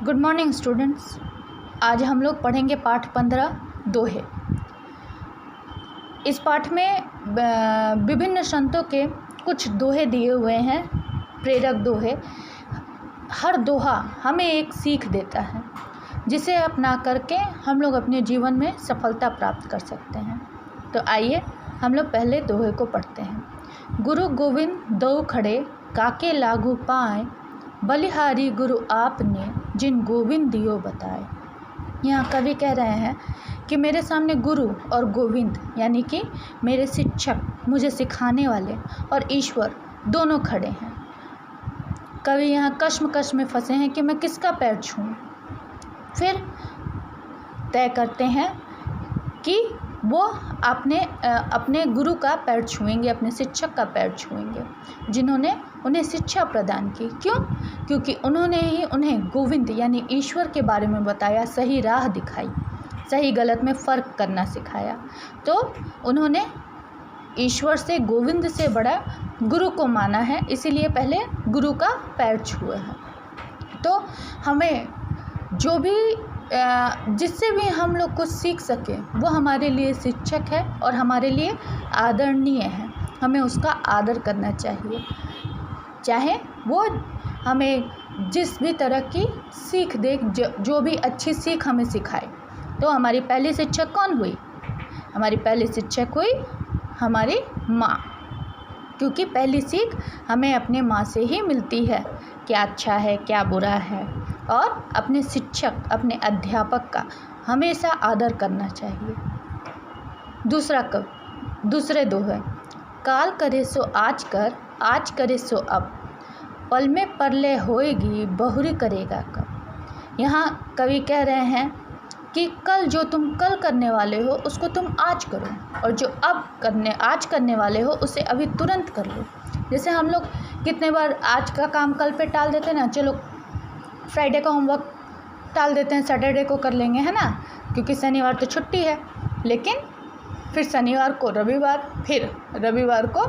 Good morning students. आज हम लोग पढ़ेंगे पाठ 15 दोहे। इस पाठ में विभिन्न संतों के कुछ दोहे दिए हुए हैं, प्रेरक दोहे। हर दोहा हमें एक सीख देता है जिसे अपना करके हम लोग अपने जीवन में सफलता प्राप्त कर सकते हैं। तो आइए हम लोग पहले दोहे को पढ़ते हैं। गुरु गोविंद दो खड़े काके लागू पाए, बलिहारी गुरु आपने जिन गोविंद दियो बताए। यहाँ कवि कह रहे हैं कि मेरे सामने गुरु और गोविंद यानी कि मेरे शिक्षक, मुझे सिखाने वाले और ईश्वर दोनों खड़े हैं। कवि यहाँ कश्मकश में फंसे हैं कि मैं किसका पैर छूऊं। फिर तय करते हैं कि वो अपने गुरु का पैर छुएंगे, अपने शिक्षक का पैर छुएंगे जिन्होंने उन्हें शिक्षा प्रदान की। क्यों? क्योंकि उन्होंने ही उन्हें गोविंद यानी ईश्वर के बारे में बताया, सही राह दिखाई, सही गलत में फ़र्क करना सिखाया। तो उन्होंने ईश्वर से, गोविंद से बड़ा गुरु को माना है, इसीलिए पहले गुरु का पैर छुए हैं। तो हमें जो भी जिससे भी हम लोग कुछ सीख सके वो हमारे लिए शिक्षक है और हमारे लिए आदरणीय है। हमें उसका आदर करना चाहिए, चाहे वो हमें जिस भी तरह की सीख दे, जो भी अच्छी सीख हमें सिखाए। तो हमारी पहली शिक्षक कौन हुई? हमारी पहली शिक्षक हुई हमारी माँ, क्योंकि पहली सीख हमें अपने माँ से ही मिलती है, क्या अच्छा है क्या बुरा है। और अपने शिक्षक, अपने अध्यापक का हमेशा आदर करना चाहिए। दूसरे दोहे, काल करे सो आज कर, आज करे सो अब, पल में परले होएगी बहुरी करेगा कब। यहाँ कवि कह रहे हैं कि कल जो तुम कल करने वाले हो उसको तुम आज करो, और जो आज करने वाले हो उसे अभी तुरंत कर लो। जैसे हम लोग कितने बार आज का काम कल पे टाल देते हैं ना, चलो फ्राइडे का होमवर्क टाल देते हैं, सैटरडे को कर लेंगे, है ना, क्योंकि शनिवार तो छुट्टी है। लेकिन फिर शनिवार को रविवार, फिर रविवार को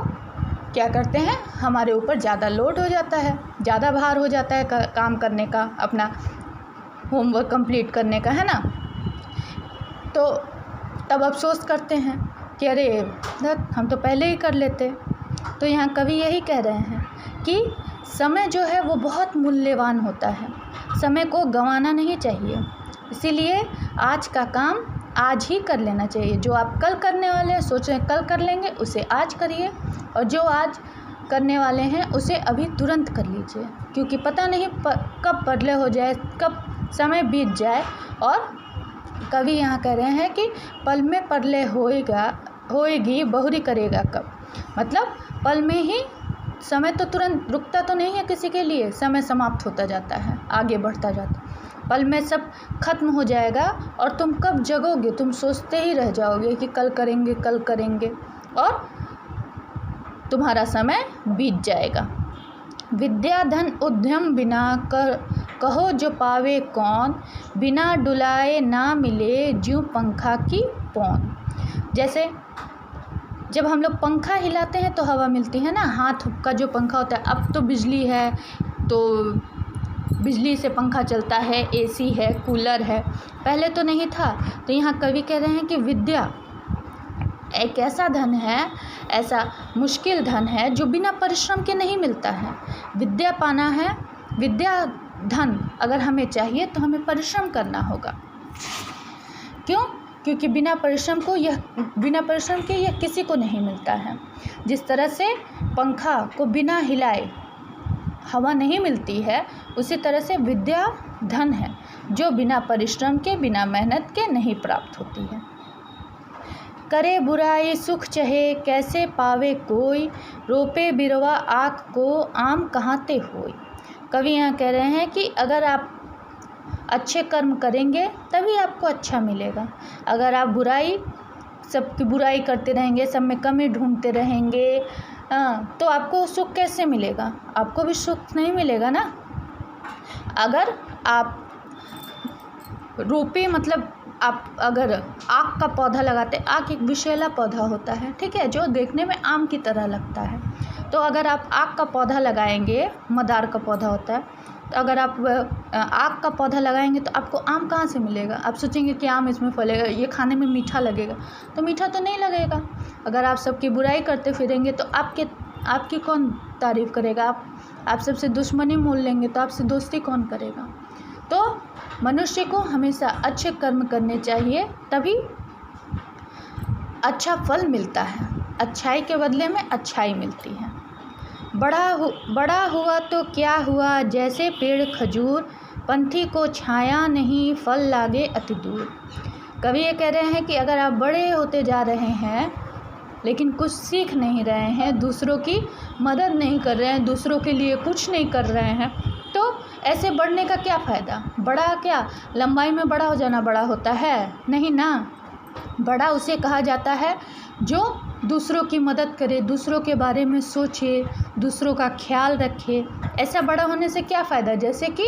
क्या करते हैं, हमारे ऊपर ज़्यादा लोड हो जाता है, ज़्यादा भार हो जाता है काम करने का, अपना होमवर्क कंप्लीट करने का, है ना। तो तब अफसोस करते हैं कि अरे हम तो पहले ही कर लेते। तो यहाँ कवि यही कह रहे हैं कि समय जो है वो बहुत मूल्यवान होता है, समय को गंवाना नहीं चाहिए। इसीलिए आज का काम आज ही कर लेना चाहिए। जो आप कल करने वाले हैं, सोच रहे हैं कल कर लेंगे, उसे आज करिए, और जो आज करने वाले हैं उसे अभी तुरंत कर लीजिए, क्योंकि पता नहीं कब परले हो जाए, कब समय बीत जाए। और कवि यहाँ कह रहे हैं कि पल में परले होएगी बहुरी करेगा कब। मतलब पल में ही, समय तो तुरंत रुकता तो नहीं है किसी के लिए, समय समाप्त होता जाता है, आगे बढ़ता जाता है। पल में सब खत्म हो जाएगा और तुम कब जगोगे, तुम सोचते ही रह जाओगे कि कल करेंगे कल करेंगे, और तुम्हारा समय बीत जाएगा। विद्या धन उद्यम बिना कहो जो पावे कौन, बिना डुलाए ना मिले ज्यों पंखा की पौन। जैसे जब हम लोग पंखा हिलाते हैं तो हवा मिलती है ना, हाथ का जो पंखा होता है। अब तो बिजली है तो बिजली से पंखा चलता है, एसी है, कूलर है, पहले तो नहीं था। तो यहाँ कवि कह रहे हैं कि विद्या एक ऐसा धन है, ऐसा मुश्किल धन है जो बिना परिश्रम के नहीं मिलता है। विद्या पाना है, विद्या धन अगर हमें चाहिए तो हमें परिश्रम करना होगा। क्यों? क्योंकि बिना परिश्रम के यह किसी को नहीं मिलता है। जिस तरह से पंखा को बिना हिलाए हवा नहीं मिलती है, उसी तरह से विद्या धन है जो बिना परिश्रम के, बिना मेहनत के नहीं प्राप्त होती है। करे बुराई सुख चहे कैसे पावे कोई, रोपे बिरवा आँख को आम कहाँते होई। कवि यहाँ कह रहे हैं कि अगर आप अच्छे कर्म करेंगे तभी आपको अच्छा मिलेगा। अगर आप सबकी बुराई करते रहेंगे, सब में कमी ढूंढते रहेंगे, तो आपको सुख कैसे मिलेगा? आपको भी सुख नहीं मिलेगा ना। अगर आप रोपे, मतलब आप अगर आक का पौधा लगाते, आक एक विषैला पौधा होता है, ठीक है, जो देखने में आम की तरह लगता है। तो अगर आप आक का पौधा लगाएंगे, मदार का पौधा होता है, तो अगर आप आम का पौधा लगाएंगे तो आपको आम कहाँ से मिलेगा? आप सोचेंगे कि आम इसमें फलेगा, ये खाने में मीठा लगेगा, तो मीठा तो नहीं लगेगा। अगर आप सबकी बुराई करते फिरेंगे तो आपकी कौन तारीफ़ करेगा? आप सबसे दुश्मनी मोल लेंगे तो आपसे दोस्ती कौन करेगा? तो मनुष्य को हमेशा अच्छे कर्म करने चाहिए, तभी अच्छा फल मिलता है। अच्छाई के बदले में अच्छाई मिलती है। बड़ा हुआ तो क्या हुआ, जैसे पेड़ खजूर, पंथी को छाया नहीं, फल लागे अति दूर। कवि ये कह रहे हैं कि अगर आप बड़े होते जा रहे हैं लेकिन कुछ सीख नहीं रहे हैं, दूसरों की मदद नहीं कर रहे हैं, दूसरों के लिए कुछ नहीं कर रहे हैं, तो ऐसे बढ़ने का क्या फ़ायदा? बड़ा क्या लंबाई में बड़ा हो जाना बड़ा होता है? नहीं ना। बड़ा उसे कहा जाता है जो दूसरों की मदद करे, दूसरों के बारे में सोचे, दूसरों का ख्याल रखे। ऐसा बड़ा होने से क्या फ़ायदा? जैसे कि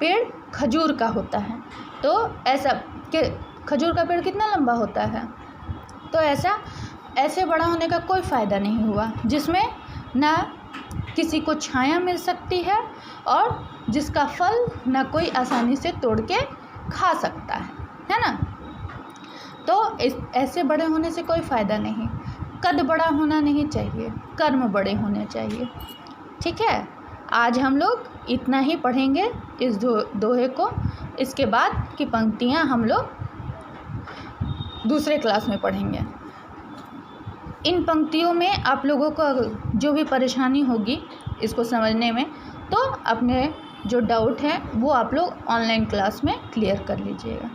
पेड़ खजूर का होता है, तो ऐसा कि खजूर का पेड़ कितना लंबा होता है, तो ऐसे बड़ा होने का कोई फ़ायदा नहीं हुआ, जिसमें ना किसी को छाया मिल सकती है और जिसका फल ना कोई आसानी से तोड़ के खा सकता है ना। तो ऐसे बड़े होने से कोई फ़ायदा नहीं। कद बड़ा होना नहीं चाहिए, कर्म बड़े होने चाहिए। ठीक है, आज हम लोग इतना ही पढ़ेंगे इस दोहे को। इसके बाद की पंक्तियाँ हम लोग दूसरे क्लास में पढ़ेंगे। इन पंक्तियों में आप लोगों को जो भी परेशानी होगी इसको समझने में, तो अपने जो डाउट हैं वो आप लोग ऑनलाइन क्लास में क्लियर कर लीजिएगा।